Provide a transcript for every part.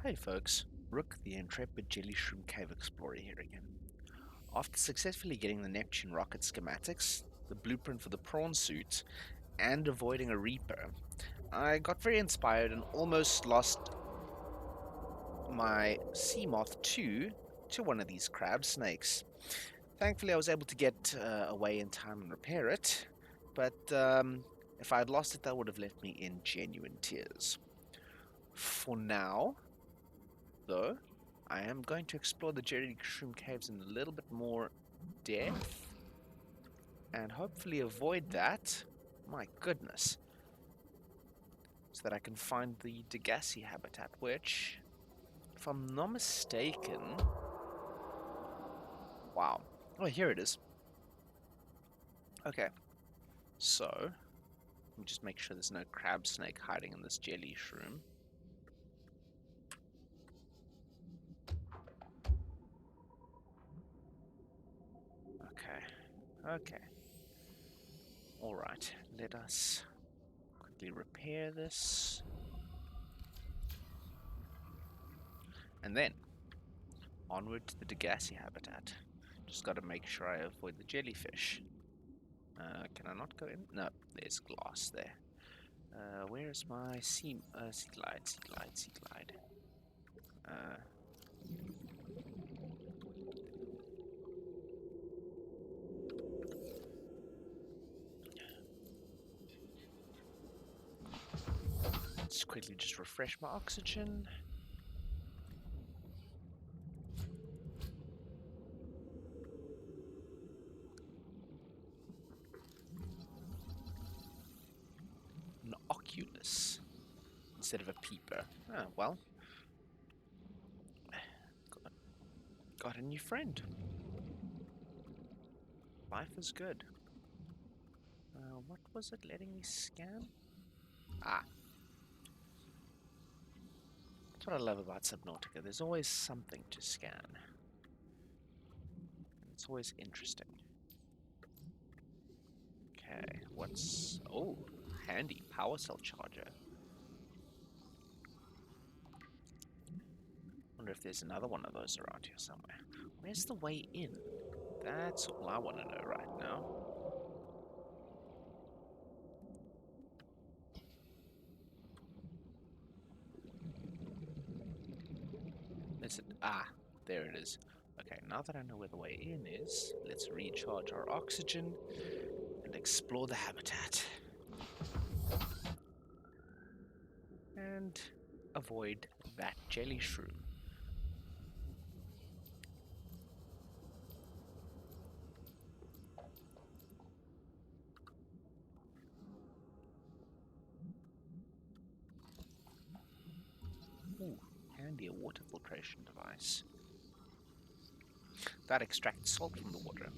Hey folks, Rook the Intrepid Jellyshroom Cave Explorer here again. After successfully getting the Neptune rocket schematics, the blueprint for the prawn suit, and avoiding a Reaper, I got very inspired and almost lost my seamoth 2 to one of these crab snakes. Thankfully I was able to get away in time and repair it, but if I had lost it that would have left me in genuine tears. For now, though, I am going to explore the jellyshroom caves in a little bit more depth and hopefully avoid that. My goodness. So that I can find the Degasi habitat, which, if I'm not mistaken... Wow. Oh, here it is. Okay. So, let me just make sure there's no crab snake hiding in this jellyshroom. Okay. Okay. Alright, let us quickly repair this. And then, onward to the Degasi habitat. Just got to make sure I avoid the jellyfish. Can I not go in? No, there's glass there. Where's my sea glide? Sea glide. Let's quickly just refresh my oxygen. An oculus instead of a peeper. Ah, well. Got a new friend. Life is good. What was it letting me scan? Ah. That's what I love about Subnautica. There's always something to scan. It's always interesting. Okay, what's... Oh, handy power cell charger. Wonder if there's another one of those around here somewhere. Where's the way in? That's all I want to know right now. Is it? Ah, there it is. Okay, now that I know where the way in is, let's recharge our oxygen and explore the habitat. And avoid that jellyshroom. Ooh, handy, a water filtration device. That extracts salt from the water.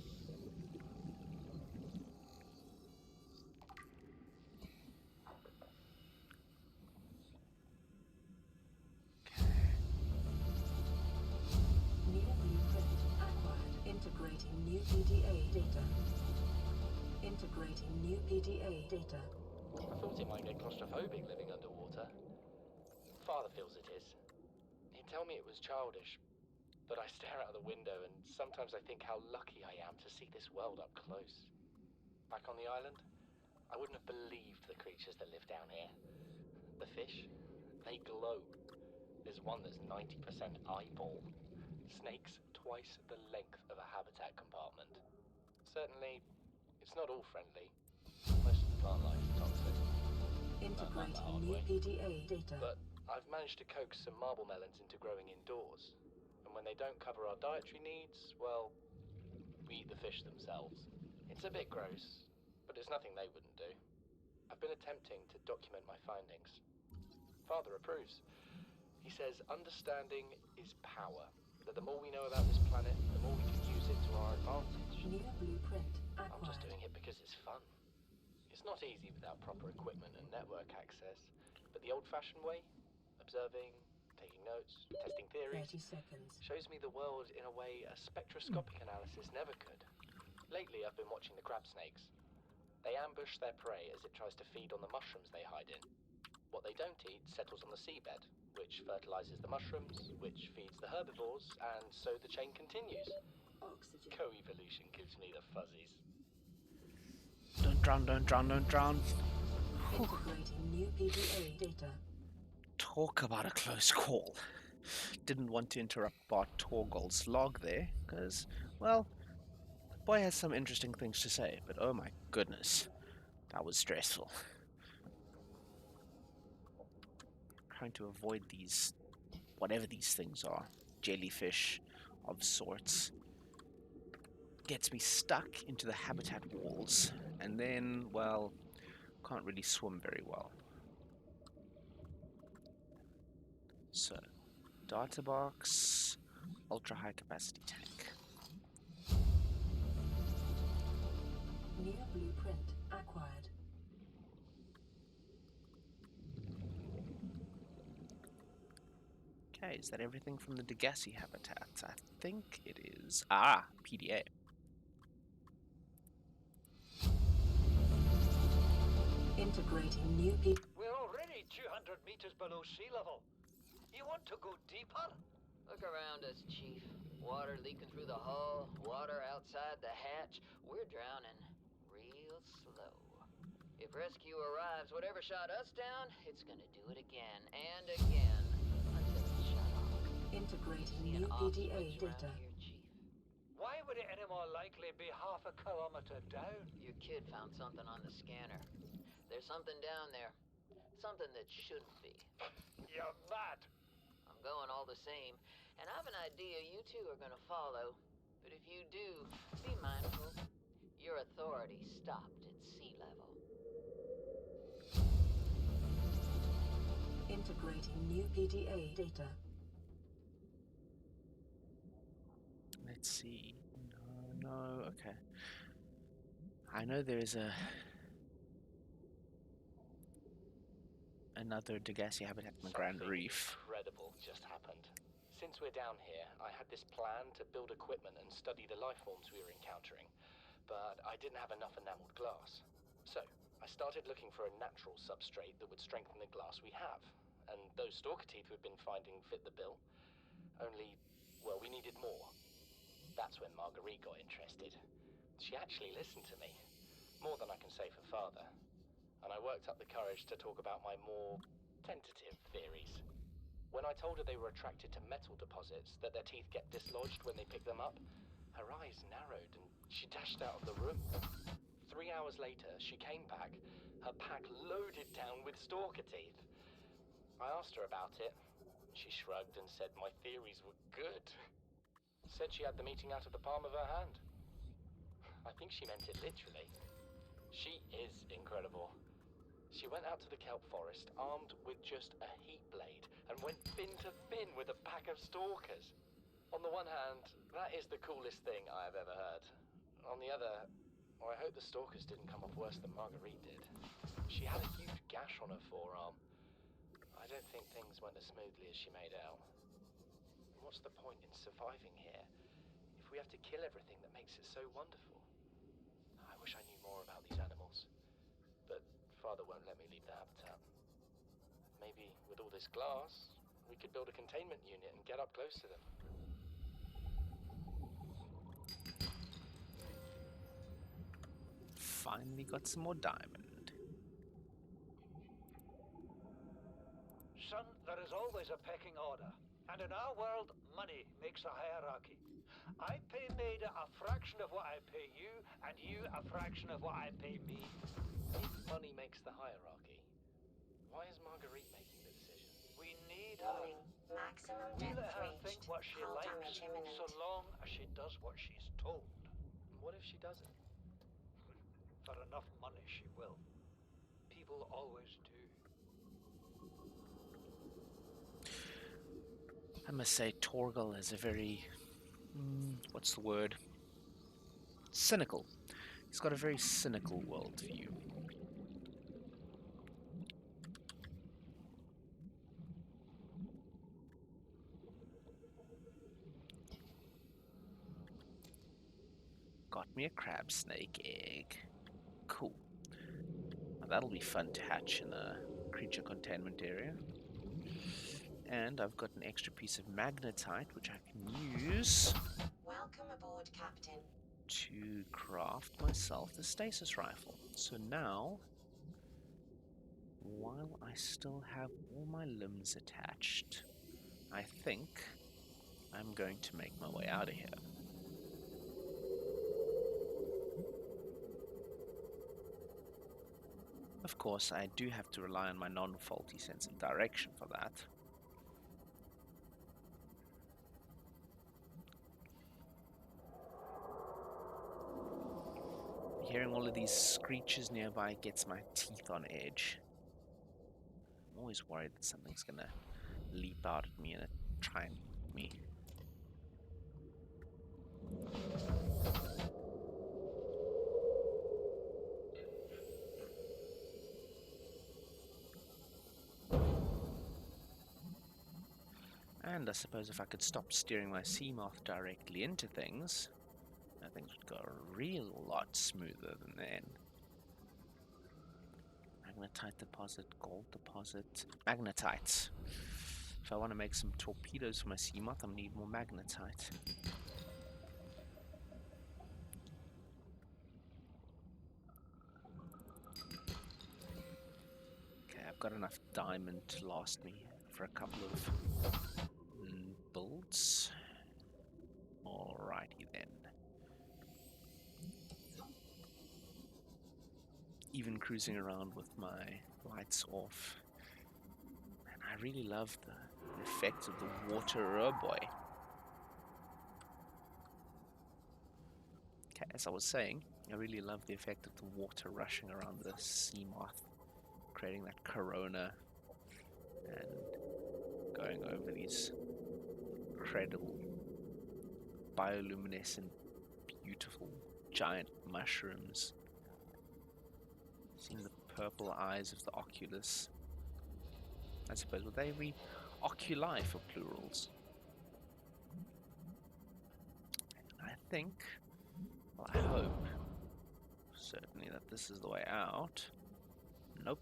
Integrating new PDA data. Integrating new PDA data. I thought it might get claustrophobic living underwater. Father feels it is. He'd tell me it was childish, but I stare out of the window and sometimes I think how lucky I am to see this world up close. Back on the island, I wouldn't have believed the creatures that live down here. The fish, they glow. There's one that's 90% eyeball. Snakes twice the length of a habitat compartment. Certainly, it's not all friendly. Most of the plant life is toxic. Integrating new PDA data. But I've managed to coax some marble melons into growing indoors. And when they don't cover our dietary needs, well, we eat the fish themselves. It's a bit gross, but there's nothing they wouldn't do. I've been attempting to document my findings. Father approves. He says understanding is power. That the more we know about this planet, the more we can use it to our advantage. New blueprint acquired. I'm just doing it because it's fun. It's not easy without proper equipment and network access, but the old-fashioned way, observing, taking notes, testing theories, 30 seconds. shows me the world in a way a spectroscopic analysis never could. Lately, I've been watching the crab snakes. They ambush their prey as it tries to feed on the mushrooms they hide in. What they don't eat settles on the seabed, which fertilizes the mushrooms, which feeds the herbivores, and so the chain continues. Oxygen. Co-evolution gives me the fuzzies. Don't drown, don't drown, don't drown. Integrating new PDA data. Talk about a close call. Didn't want to interrupt Bart Torgol's log there, because, well, the boy has some interesting things to say, but oh my goodness, that was stressful. Trying to avoid these, whatever these things are, jellyfish of sorts, gets me stuck into the habitat walls, and then, well, can't really swim very well. So, data box, ultra high capacity tank. New blueprint acquired. Okay, is that everything from the Degasi habitats? I think it is. Ah, PDA. Integrating new PDA. We're already 200 meters below sea level. You want to go deeper? Look around us, Chief. Water leaking through the hull, water outside the hatch. We're drowning real slow. If rescue arrives, whatever shot us down, it's gonna do it again and again until it's shut off. Integrating See an new off PDA switch around data. here, Chief? Why would it any more likely be half a kilometer down? Your kid found something on the scanner. There's something down there. Something that shouldn't be. You're mad. I'm going all the same, and I've an idea you two are gonna follow. But if you do, be mindful. Your authority stopped at sea level. Integrating new PDA data. Let's see. No, okay. I know there is another Degasi habitat in the Grand Something Reef. incredible just happened. Since we're down here, I had this plan to build equipment and study the life forms we were encountering, but I didn't have enough enameled glass. So, I started looking for a natural substrate that would strengthen the glass we have, and those stalker teeth we've been finding fit the bill. Only, well, we needed more. That's when Marguerite got interested. She actually listened to me, more than I can say for father. And I worked up the courage to talk about my more tentative theories. When I told her they were attracted to metal deposits, that their teeth get dislodged when they pick them up, her eyes narrowed and she dashed out of the room. 3 hours later, she came back, her pack loaded down with stalker teeth. I asked her about it. She shrugged and said my theories were good. Said she had the meeting out of the palm of her hand. I think she meant it literally. She is incredible. She went out to the kelp forest armed with just a heat blade and went fin to fin with a pack of stalkers. On the one hand, that is the coolest thing I have ever heard. On the other, I hope the stalkers didn't come off worse than Marguerite did. She had a huge gash on her forearm. I don't think things went as smoothly as she made out. What's the point in surviving here if we have to kill everything that makes it so wonderful? I wish I knew more about these animals. But Father won't let me leave the habitat. Maybe with all this glass, we could build a containment unit and get up close to them. Finally got some more diamond. Son, there is always a pecking order. And in our world, money makes a hierarchy. I pay Maida a fraction of what I pay you, and you a fraction of what I pay me. If money makes the hierarchy, why is Marguerite making the decision? We need her. Warning. Maximum We depth let her reached. think what she Hull likes, damage imminent. so long as she does what she's told. What if she doesn't? For enough money, she will. People always do. I must say, Torgal is a very, what's the word? Cynical. He's got a very cynical worldview. Got me a crab snake egg. Cool. Now that'll be fun to hatch in the creature containment area. And I've got an extra piece of magnetite, which I can use Welcome aboard, Captain. to craft myself the stasis rifle. So now, while I still have all my limbs attached, I think I'm going to make my way out of here. Of course, I do have to rely on my non-faulty sense of direction for that. Hearing all of these screeches nearby gets my teeth on edge. I'm always worried that something's gonna leap out at me and try and eat me. And I suppose if I could stop steering my seamoth directly into things, things would go a real lot smoother than then. Magnetite deposit, gold deposit, magnetite. If I want to make some torpedoes for my seamoth, I'm gonna need more magnetite. Okay, I've got enough diamond to last me for a couple of builds. Alrighty then. Even cruising around with my lights off. And I really love the effect of the water, oh boy. Okay, as I was saying, I really love the effect of the water rushing around the seamoth, creating that corona and going over these incredible bioluminescent, beautiful, giant mushrooms. Seeing the purple eyes of the oculus. I suppose, would they be oculi for plurals? I think, well, I hope, certainly that this is the way out. Nope.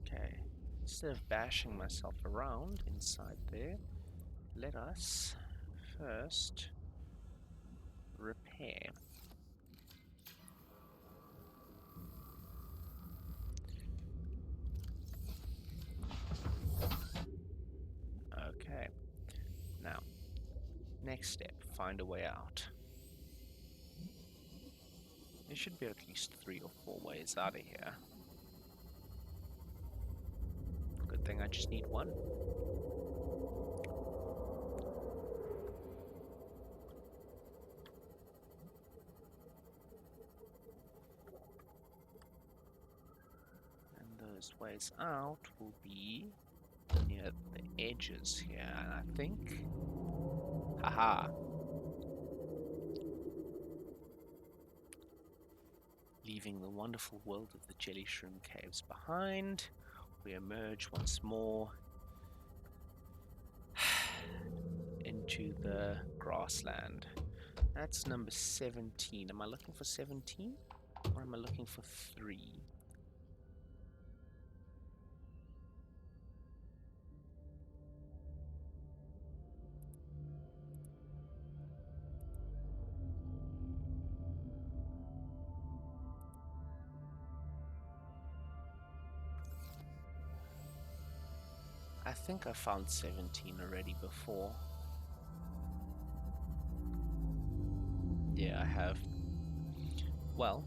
Okay, instead of bashing myself around inside there, let us first repair. Okay, now, next step, find a way out. There should be at least 3 or 4 ways out of here. Good thing I just need one. And those ways out will be near the edges here, and I think, haha, leaving the wonderful world of the jellyshroom caves behind, we emerge once more into the grassland. That's number 17. Am I looking for 17? Or am I looking for 3? I think I found 17 already before. Yeah, I have. Well,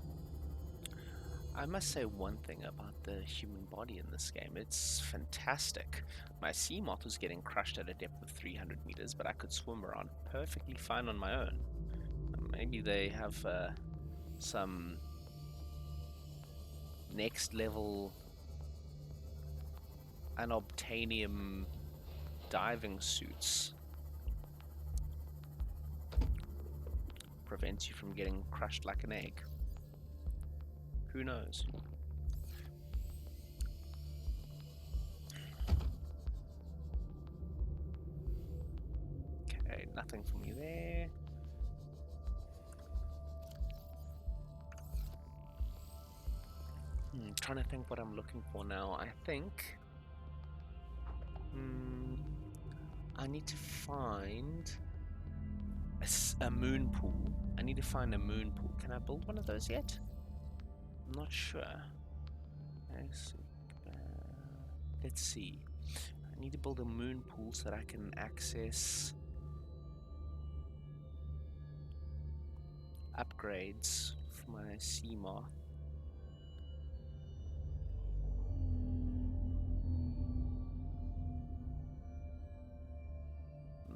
I must say one thing about the human body in this game. It's fantastic. My seamoth was getting crushed at a depth of 300 meters, but I could swim around perfectly fine on my own. Maybe they have some next level unobtainium diving suits. Prevents you from getting crushed like an egg. Who knows? Okay, nothing for me there. Trying to think what I'm looking for now. I think I need to find a moon pool. I need to find a moon pool. Can I build one of those yet? I'm not sure. Let's see. I need to build a moon pool so that I can access upgrades for my seamoth.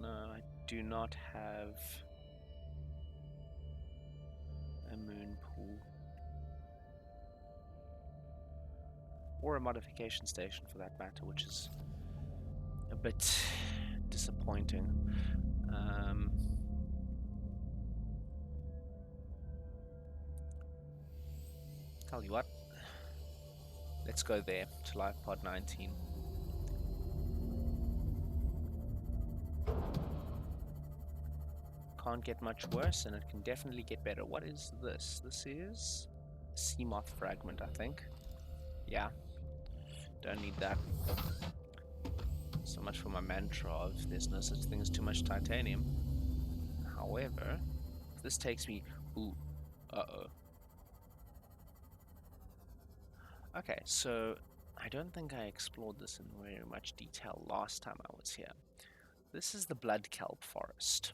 No, I do not have a moon pool. Or a modification station for that matter, which is a bit disappointing. Tell you what, let's go there to live pod 19. Can't get much worse, and it can definitely get better. What is this? This is a seamoth fragment, I think. Yeah, don't need that. So much for my mantra of there's no such thing as too much titanium. However, this takes me... Ooh, uh-oh. Okay, so I don't think I explored this in very much detail last time I was here. This is the blood kelp forest,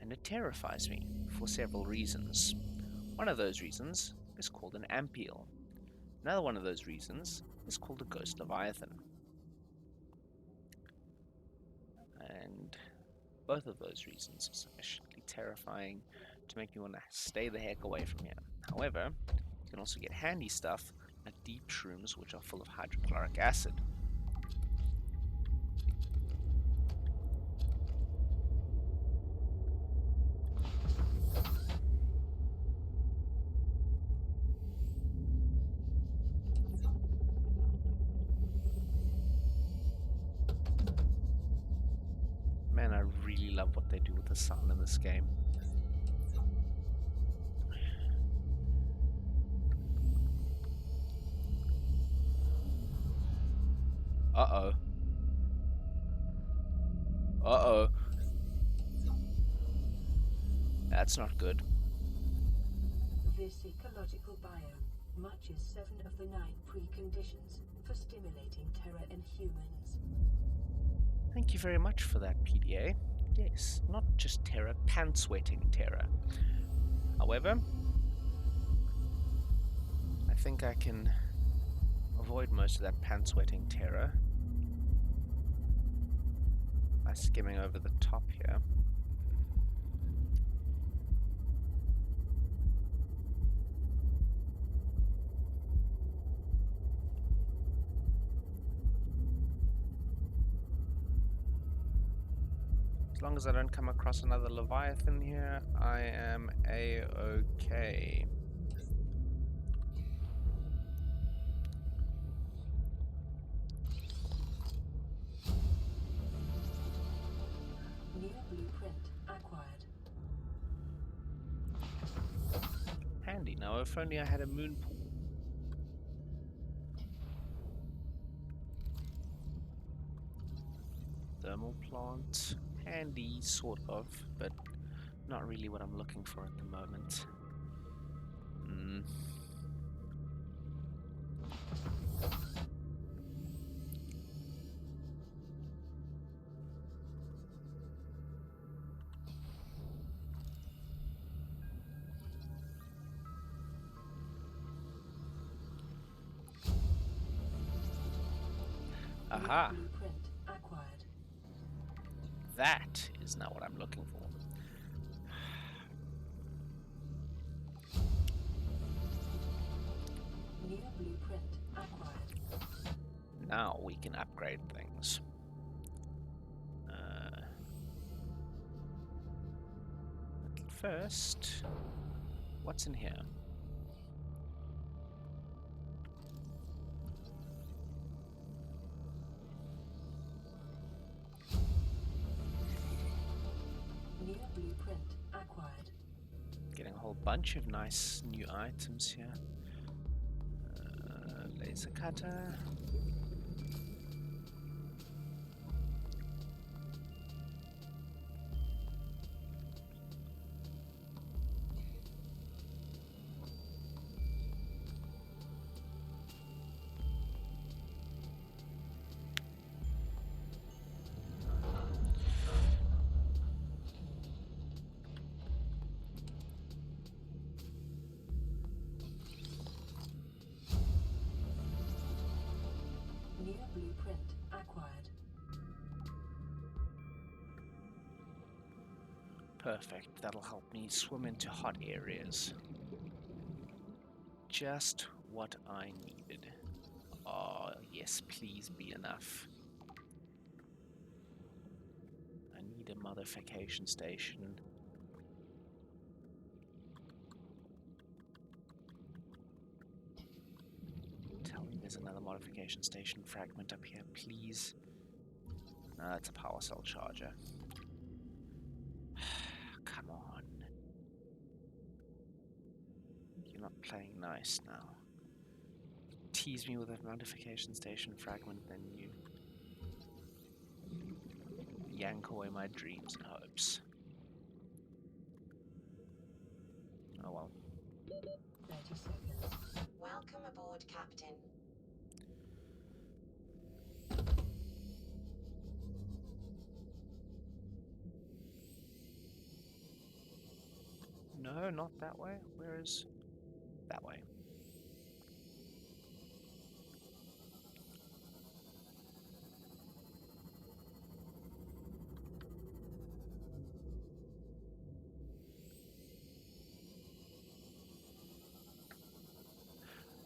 and it terrifies me for several reasons. One of those reasons is called an ampiel. Another one of those reasons is called a ghost leviathan. And both of those reasons are sufficiently terrifying to make me want to stay the heck away from here. However, you can also get handy stuff like deep shrooms, which are full of hydrochloric acid. Man, I really love what they do with the sound in this game. Uh-oh. Uh-oh. That's not good. This ecological biome matches 7 of the 9 preconditions for stimulating terror in humans. Thank you very much for that, PDA. Yes, not just terror, pants-wetting terror. However, I think I can avoid most of that pants-wetting terror by skimming over the top here. As long as I don't come across another Leviathan here, I am A-okay. New blueprint acquired. Handy. Now, if only I had a moon pool. Thermal plant. Handy, sort of, but not really what I'm looking for at the moment. Aha! Blueprint acquired. That is not what I'm looking for. New blueprint acquired. Now we can upgrade things. First, what's in here? New blueprint acquired. Getting a whole bunch of nice new items here. Laser cutter. New blueprint acquired. Perfect. That'll help me swim into hot areas. Just what I needed. Oh, yes, please be enough. I need a modification station. Tell me there's another modification station fragment up here, please. No, it's a power cell charger. Come on. You're not playing nice now. Tease me with a modification station fragment, then you yank away my dreams and hopes. Oh well. 30 seconds. Welcome aboard, Captain. No, not that way. Where is... that way.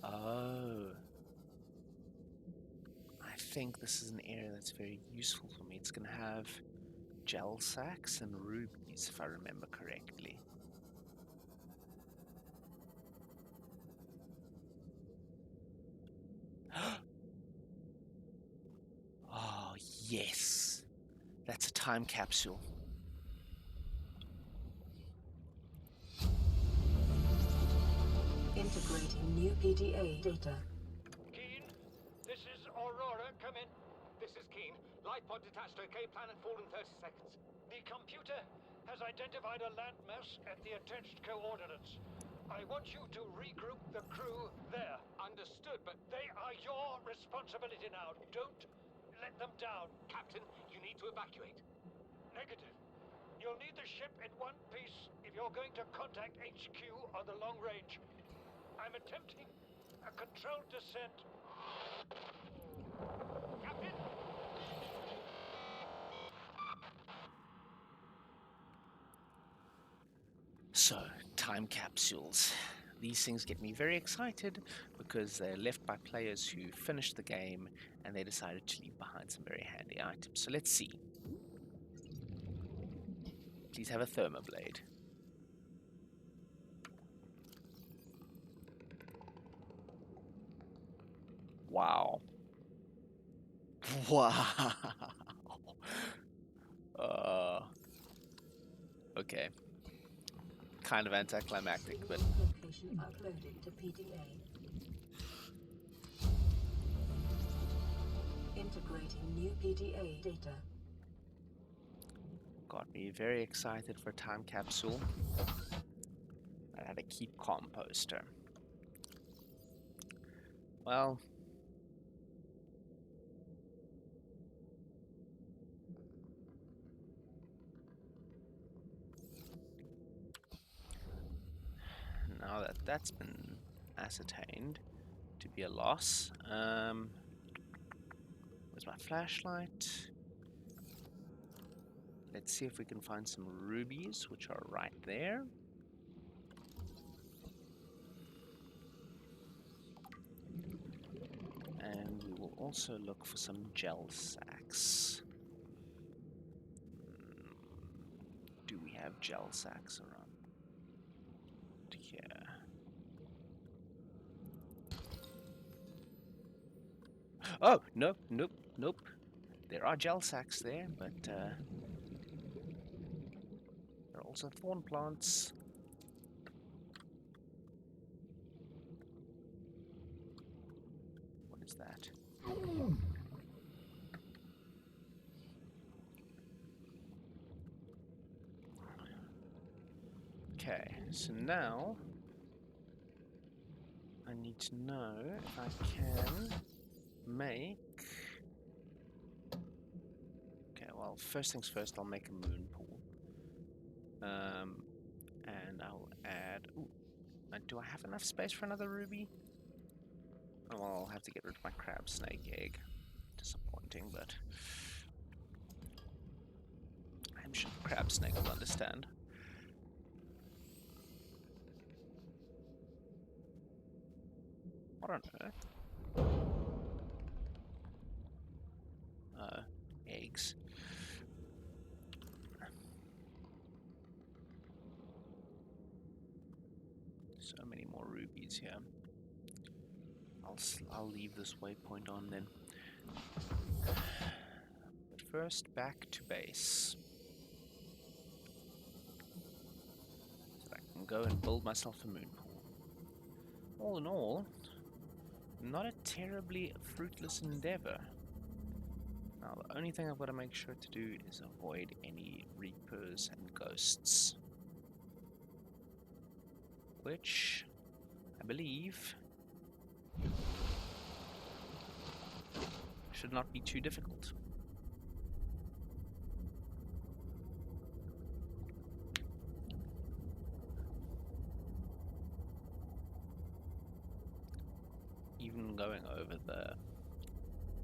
Oh. I think this is an area that's very useful for me. It's going to have gel sacks and rubies, if I remember correctly. Oh, yes. That's a time capsule. Integrating new PDA data. Keen, this is Aurora. Come in. This is Keen. Light pod detached to a K planet fall in 30 seconds. The computer has identified a landmass at the attached coordinates. I want you to regroup the crew there. Understood, but they are your responsibility now. Don't let them down. Captain, you need to evacuate. Negative. You'll need the ship in one piece if you're going to contact HQ on the long range. I'm attempting a controlled descent. Captain! So, time capsules. These things get me very excited because they're left by players who finished the game and they decided to leave behind some very handy items. So let's see. Please have a thermoblade. Wow. Wow. Okay. Kind of anticlimactic, but Location uploaded to PDA. Integrating new PDA data. got me very excited for time capsule. I had a keep calm poster. Well, now that that's been ascertained to be a loss, where's my flashlight? Let's see if we can find some rubies, which are right there. And we will also look for some gel sacks. Do we have gel sacks around here? Oh, no, nope, nope. There are gel sacks there, but there are also thorn plants. Okay, so now I need to know if I can make... Okay, well, first things first, I'll make a moon pool. And I'll add... Ooh, do I have enough space for another ruby? Oh, well, I'll have to get rid of my crab snake egg. Disappointing, but... I'm sure the crab snake will understand. What on earth? Eggs. So many more rubies here. I'll leave this waypoint on then. But first, back to base. So I can go and build myself a moon pool. All in all, not a terribly fruitless endeavor. Now, the only thing I've got to make sure to do is avoid any reapers and ghosts. Which, I believe, should not be too difficult. Even going over the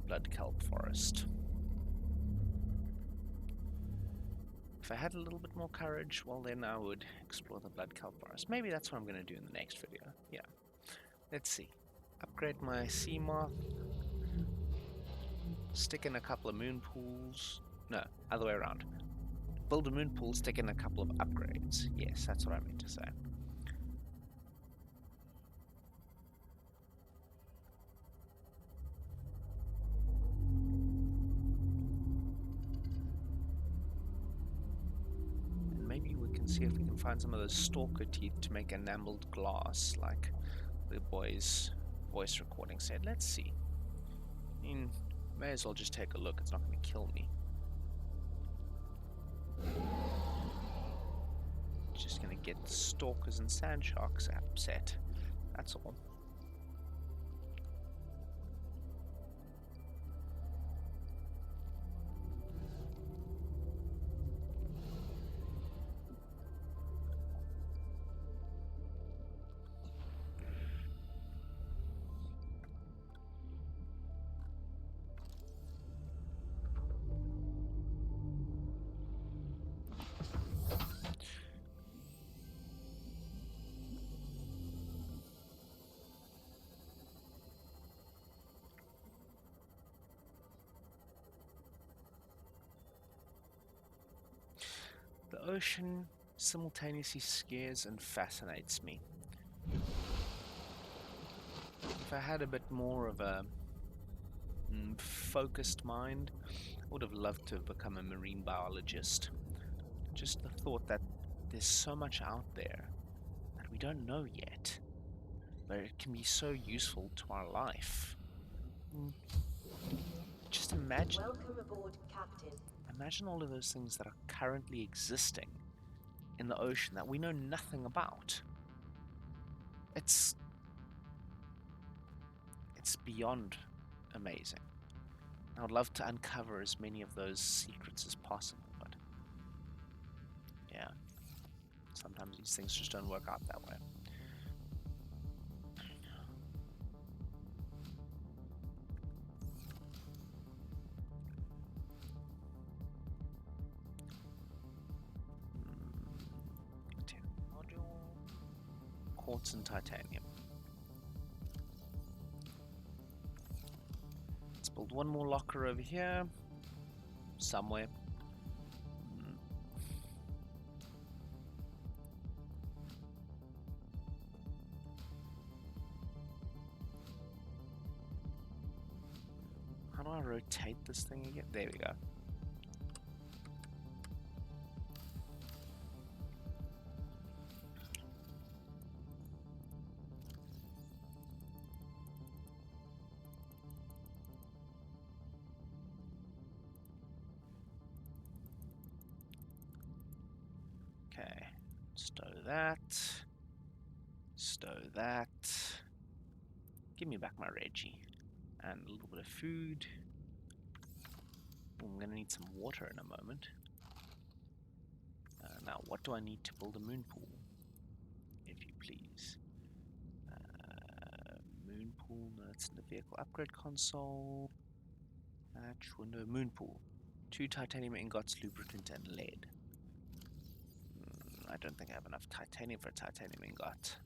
blood kelp forest. If I had a little bit more courage, well then I would explore the blood kelp forest. Maybe that's what I'm going to do in the next video. Yeah. Let's see. Upgrade my seamoth. Stick in a couple of moon pools. No, other way around. Build a moon pool, stick in a couple of upgrades. Yes, that's what I meant to say. See if we can find some of those stalker teeth to make enameled glass, like the boy's voice recording said. Let's see. I mean, may as well just take a look. It's not going to kill me. Just going to get stalkers and sand sharks upset. That's all. The ocean simultaneously scares and fascinates me. If I had a bit more of a focused mind, I would have loved to have become a marine biologist. Just the thought that there's so much out there that we don't know yet, but it can be so useful to our life. Just imagine... Welcome aboard, Captain. Imagine all of those things that are currently existing in the ocean that we know nothing about. It's beyond amazing. I would love to uncover as many of those secrets as possible, but yeah, sometimes these things just don't work out that way. Quartz and titanium. Let's build one more locker over here, somewhere. How do I rotate this thing again? There we go. Stow that. Stow that. Give me back my Reggie. And a little bit of food. I'm going to need some water in a moment. Now, what do I need to build a moon pool? If you please. Moon pool, no, it's in the vehicle upgrade console. Hatch, window, moon pool. 2 titanium ingots, lubricant, and lead. I don't think I have enough titanium for a titanium ingot.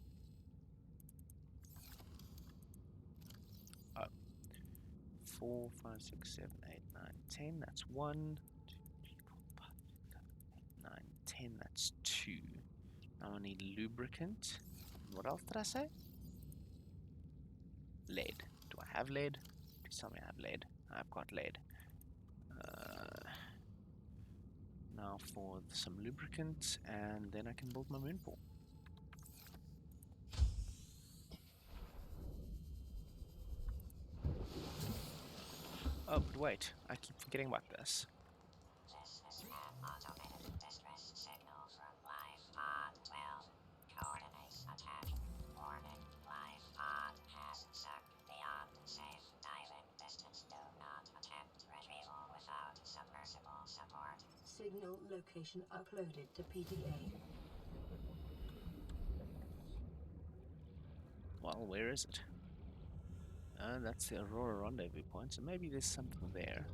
Oh. 4, 5, 6, 7, 8, 9, 10. That's 1. 2, 3, 4, 5, 6, 7, 8, 9, 10. That's 2. Now I need lubricant. What else did I say? Lead. Do I have lead? Please tell me I have lead. I've got lead. Now for some lubricant, and then I can build my moon pool. Oh, but wait, I keep forgetting about this. This is an automated distress signal from live pod 12. Coordinates attached. Warning, live pod has sunk beyond safe diving distance. Do not attempt retrieval without submersible support. Signal location uploaded to PDA. Well, where is it? That's the Aurora rendezvous point, so maybe there's something there.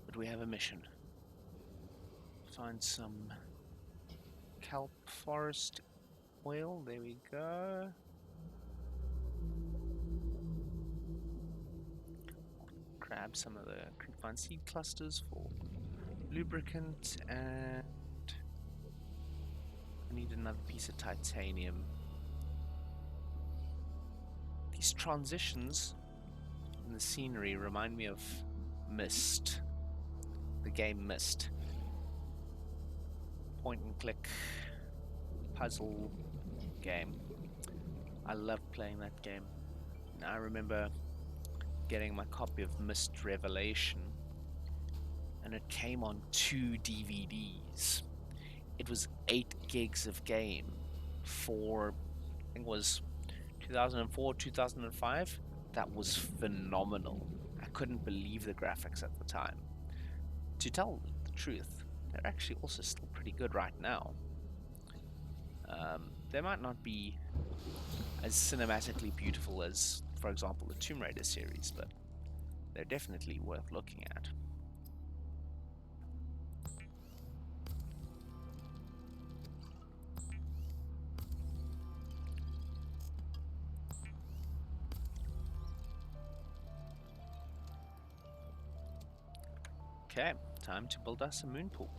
But we have a mission. Find some kelp forest oil. There we go. Grab some of the creepvine seed clusters for lubricant, and I need another piece of titanium. These transitions in the scenery remind me of Myst, the game Myst. Point and click puzzle game. I love playing that game. And I remember getting my copy of Myst Revelation, and it came on 2 DVDs. It was 8 gigs of game for, I think it was 2004, 2005. That was phenomenal. I couldn't believe the graphics at the time. To tell the truth, they're actually also still pretty good right now. They might not be as cinematically beautiful as, for example, the Tomb Raider series, but they're definitely worth looking at. Okay, time to build us a moon pool.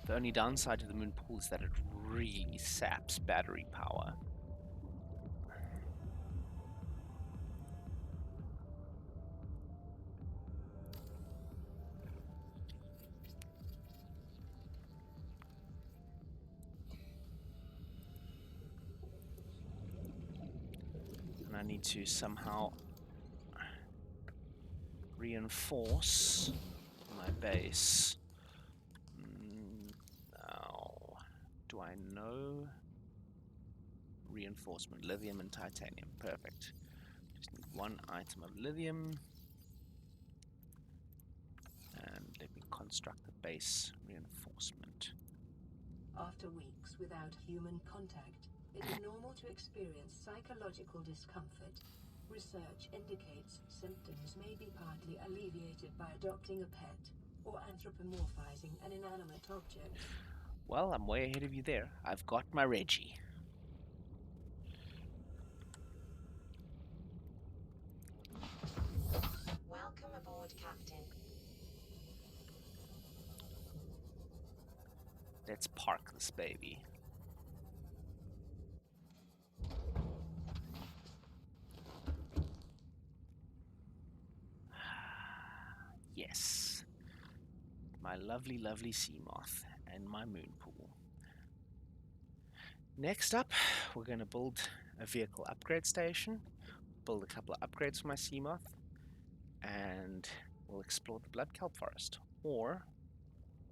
The only downside to the moon pool is that it really saps battery power. And I need to somehow reinforce my base. Now, do I know? Reinforcement, lithium and titanium. Perfect. Just need 1 item of lithium. And let me construct the base reinforcement. After weeks without human contact, it is normal to experience psychological discomfort. Research indicates symptoms may be partly alleviated by adopting a pet or anthropomorphizing an inanimate object. Well, I'm way ahead of you there. I've got my Reggie. Welcome aboard, Captain. Let's park this baby. lovely, lovely seamoth and my moon pool. Next up, we're going to build a vehicle upgrade station, build a couple of upgrades for my seamoth, and we'll explore the blood kelp forest. Or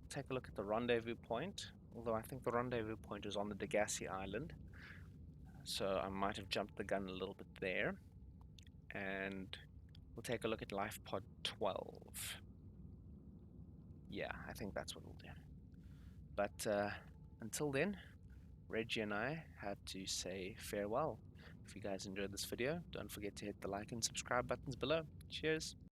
take a look at the rendezvous point, although I think the rendezvous point is on the Degasi island, so I might have jumped the gun a little bit there. And we'll take a look at life pod 12. Yeah, I think that's what we'll do. But until then, Reggie and I had to say farewell. If you guys enjoyed this video, don't forget to hit the like and subscribe buttons below. Cheers!